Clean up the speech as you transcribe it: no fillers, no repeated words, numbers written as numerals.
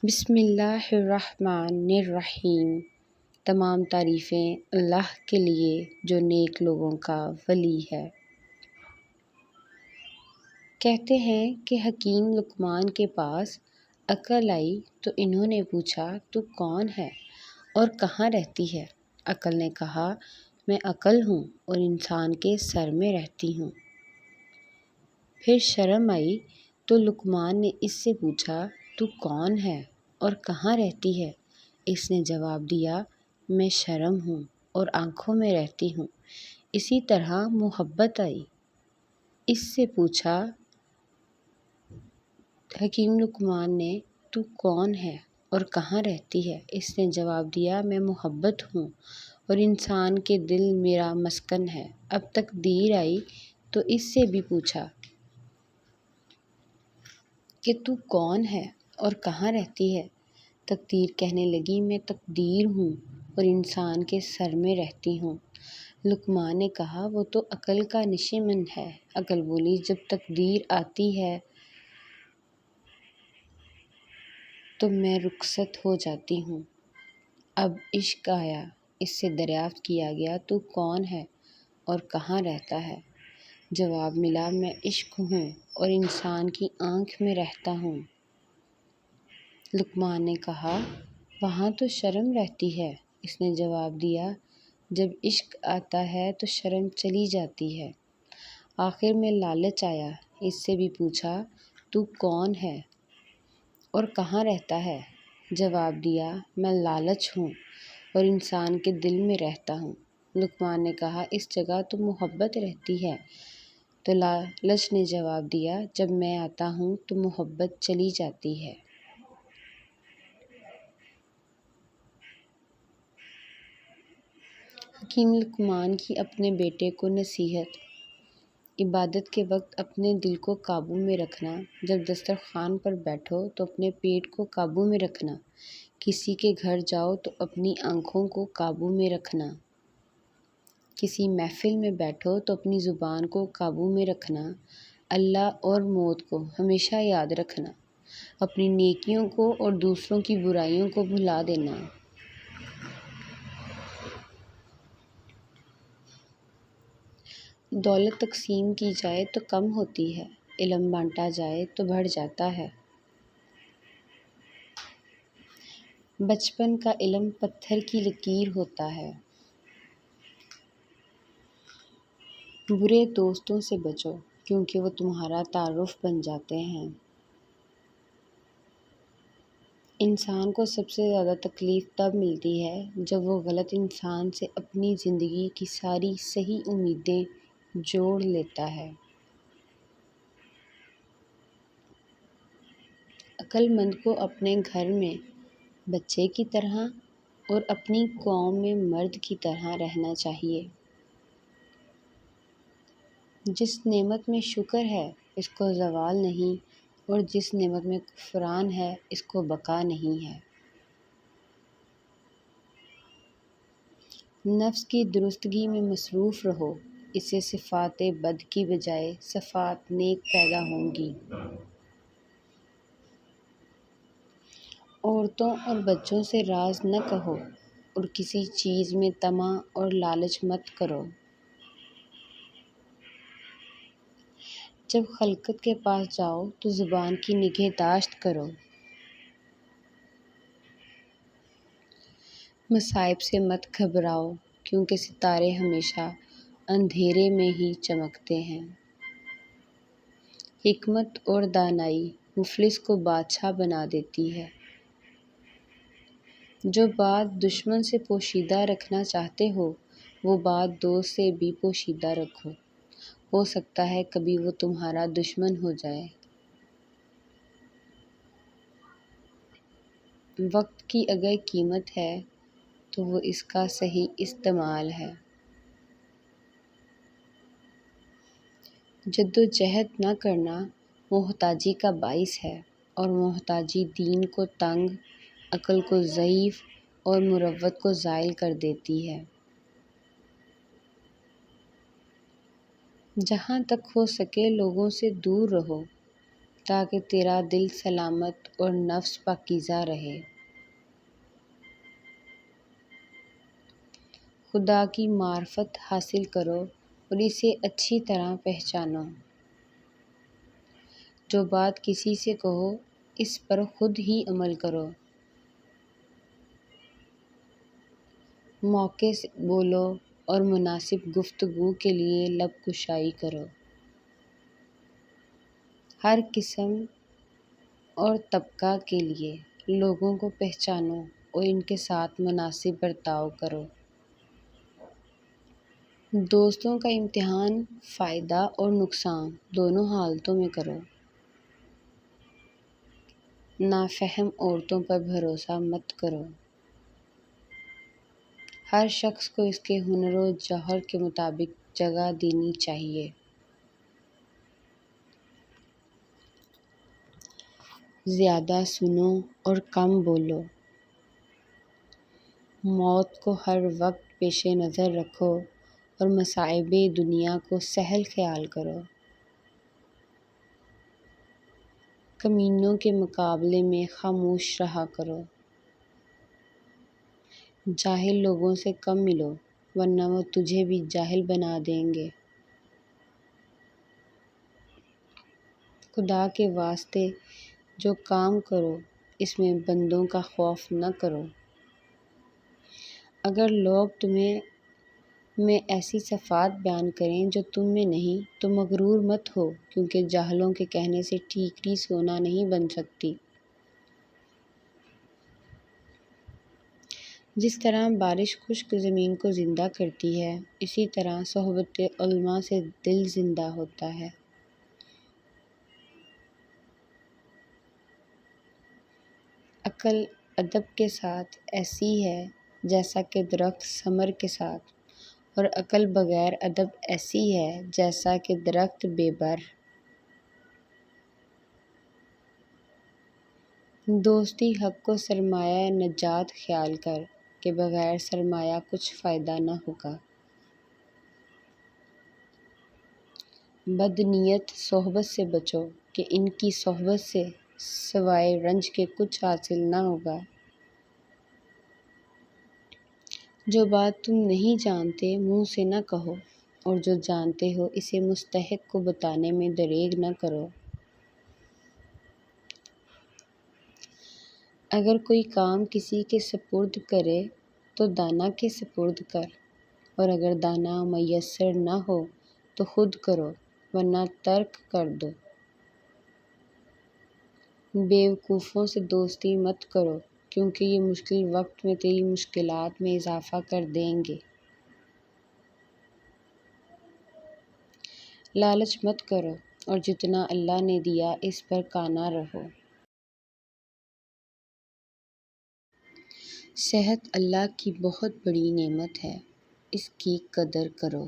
بسم اللہ الرحمن الرحیم۔ تمام تعریفیں اللہ کے لیے جو نیک لوگوں کا ولی ہے۔ کہتے ہیں کہ حکیم لقمان کے پاس عقل آئی تو انہوں نے پوچھا تو کون ہے اور کہاں رہتی ہے؟ عقل نے کہا میں عقل ہوں اور انسان کے سر میں رہتی ہوں۔ پھر شرم آئی تو لقمان نے اس سے پوچھا تو کون ہے اور کہاں رہتی ہے؟ اس نے جواب دیا میں شرم ہوں اور آنکھوں میں رہتی ہوں۔ اسی طرح محبت آئی، اس سے پوچھا حکیم لقمان نے تو کون ہے اور کہاں رہتی ہے؟ اس نے جواب دیا میں محبت ہوں اور انسان کے دل میرا مسکن ہے۔ اب تقدیر آئی تو اس سے بھی پوچھا کہ تو کون ہے اور کہاں رہتی ہے؟ تقدیر کہنے لگی میں تقدیر ہوں اور انسان کے سر میں رہتی ہوں۔ لقمان نے کہا وہ تو عقل کا نشیمن ہے۔ عقل بولی جب تقدیر آتی ہے تو میں رخصت ہو جاتی ہوں۔ اب عشق آیا، اس سے دریافت کیا گیا تو کون ہے اور کہاں رہتا ہے؟ جواب ملا میں عشق ہوں اور انسان کی آنکھ میں رہتا ہوں۔ لقمان نے کہا وہاں تو شرم رہتی ہے۔ اس نے جواب دیا جب عشق آتا ہے تو شرم چلی جاتی ہے۔ آخر میں لالچ آیا، اس سے بھی پوچھا تو کون ہے اور کہاں رہتا ہے؟ جواب دیا میں لالچ ہوں اور انسان کے دل میں رہتا ہوں۔ لقمان نے کہا اس جگہ تو محبت رہتی ہے۔ تو لالچ نے جواب دیا جب میں آتا ہوں تو محبت چلی جاتی ہے۔ حکیم لقمان کی اپنے بیٹے کو نصیحت۔ عبادت کے وقت اپنے دل کو قابو میں رکھنا۔ جب دسترخوان پر بیٹھو تو اپنے پیٹ کو قابو میں رکھنا۔ کسی کے گھر جاؤ تو اپنی آنکھوں کو قابو میں رکھنا۔ کسی محفل میں بیٹھو تو اپنی زبان کو قابو میں رکھنا۔ اللہ اور موت کو ہمیشہ یاد رکھنا۔ اپنی نیکیوں کو اور دوسروں کی برائیوں کو بھلا دینا۔ دولت تقسیم کی جائے تو کم ہوتی ہے، علم بانٹا جائے تو بڑھ جاتا ہے۔ بچپن کا علم پتھر کی لکیر ہوتا ہے۔ برے دوستوں سے بچو کیونکہ وہ تمہارا تعارف بن جاتے ہیں۔ انسان کو سب سے زیادہ تکلیف تب ملتی ہے جب وہ غلط انسان سے اپنی زندگی کی ساری صحیح امیدیں جوڑ لیتا ہے۔ عقل مند کو اپنے گھر میں بچے کی طرح اور اپنی قوم میں مرد کی طرح رہنا چاہیے۔ جس نعمت میں شکر ہے اس کو زوال نہیں اور جس نعمت میں کفران ہے اس کو بقا نہیں ہے۔ نفس کی درستگی میں مصروف رہو، اس سے صفات بد کی بجائے صفات نیک پیدا ہوں گی۔ عورتوں اور بچوں سے راز نہ کہو اور کسی چیز میں طمع اور لالچ مت کرو۔ جب خلقت کے پاس جاؤ تو زبان کی نگہداشت کرو۔ مصائب سے مت گھبراؤ کیونکہ ستارے ہمیشہ اندھیرے میں ہی چمکتے ہیں۔ حکمت اور دانائی مفلس کو بادشاہ بنا دیتی ہے۔ جو بات دشمن سے پوشیدہ رکھنا چاہتے ہو وہ بات دوست سے بھی پوشیدہ رکھو، ہو سکتا ہے کبھی وہ تمہارا دشمن ہو جائے۔ وقت کی اگر قیمت ہے تو وہ اس کا صحیح استعمال ہے۔ جدوجہد نہ کرنا محتاجی کا باعث ہے اور محتاجی دین کو تنگ، عقل کو ضعیف اور مروت کو زائل کر دیتی ہے۔ جہاں تک ہو سکے لوگوں سے دور رہو، تاکہ تیرا دل سلامت اور نفس پاکیزہ رہے۔ خدا کی معرفت حاصل کرو اور اسے اچھی طرح پہچانو۔ جو بات کسی سے کہو اس پر خود ہی عمل کرو۔ موقع سے بولو اور مناسب گفتگو کے لیے لب کشائی کرو۔ ہر قسم اور طبقہ کے لیے لوگوں کو پہچانو اور ان کے ساتھ مناسب برتاؤ کرو۔ دوستوں کا امتحان فائدہ اور نقصان دونوں حالتوں میں کرو۔ نافہم عورتوں پر بھروسہ مت کرو۔ ہر شخص کو اس کے ہنر و جوہر کے مطابق جگہ دینی چاہیے۔ زیادہ سنو اور کم بولو۔ موت کو ہر وقت پیش نظر رکھو اور مصائب دنیا کو سہل خیال کرو۔ کمینوں کے مقابلے میں خاموش رہا کرو۔ جاہل لوگوں سے کم ملو ورنہ وہ تجھے بھی جاہل بنا دیں گے۔ خدا کے واسطے جو کام کرو اس میں بندوں کا خوف نہ کرو۔ اگر لوگ تمہیں میں ایسی صفات بیان کریں جو تم میں نہیں تو مغرور مت ہو، کیونکہ جاہلوں کے کہنے سے ٹھیکری سونا نہیں بن سکتی۔ جس طرح بارش خشک زمین کو زندہ کرتی ہے، اسی طرح صحبت علماء سے دل زندہ ہوتا ہے۔ عقل ادب کے ساتھ ایسی ہے جیسا کہ درخت ثمر کے ساتھ، اور عقل بغیر ادب ایسی ہے جیسا کہ درخت بے بر۔ دوستی حق کو سرمایہ نجات خیال کر کہ بغیر سرمایہ کچھ فائدہ نہ ہوگا۔ بد نیت صحبت سے بچو کہ ان کی صحبت سے سوائے رنج کے کچھ حاصل نہ ہوگا۔ جو بات تم نہیں جانتے منہ سے نہ کہو، اور جو جانتے ہو اسے مستحق کو بتانے میں دریغ نہ کرو۔ اگر کوئی کام کسی کے سپرد کرے تو دانا کے سپرد کر، اور اگر دانا میسر نہ ہو تو خود کرو ورنہ ترک کر دو۔ بیوقوفوں سے دوستی مت کرو کیونکہ یہ مشکل وقت میں تیری مشکلات میں اضافہ کر دیں گے۔ لالچ مت کرو اور جتنا اللہ نے دیا اس پر قانع رہو۔ صحت اللہ کی بہت بڑی نعمت ہے، اس کی قدر کرو۔